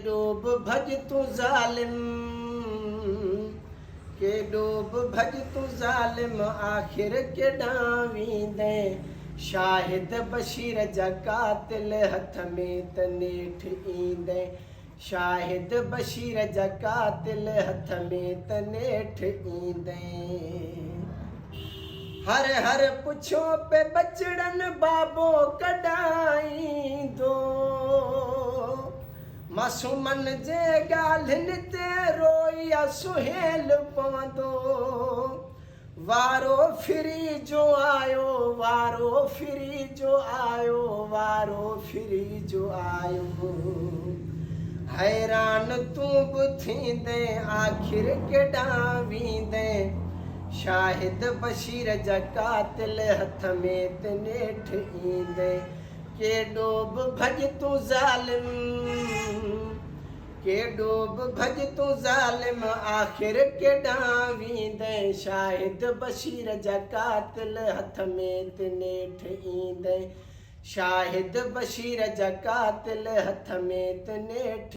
डूब भज तू जालिम, के डूब भज तू जालिम, आखिर के डावींदे शाहिद बशीर जा कातिल हथ में त नेठ ईंदे, शाहिद बशीर जा कातिल हथ में त नेठ ईंदे। हर हर पुछो पे बचड़न बाबो कढाईंदो, मासूमन जे ॻाल्हियुनि ते रोइया सुहेल पवंदो। वारो फिरी जो आयो, वारो फिरी जो आयो, वारो फिरी जो आयो। हैरान तू बि थींदे आखिर केॾां वेंदे, शाहिद बशीर जा कातिल हथ में त नेठ ईंदे। केॾो बि भॼ तू ज़ालिम, केॾो बि भॼ तू ज़ालिम, आखिर केॾां वेंदे शाहिद बशीर जा कातिल हथ में त नेठ ईंदे, शाहिद बशीर जा कातिल हथ में त नेठ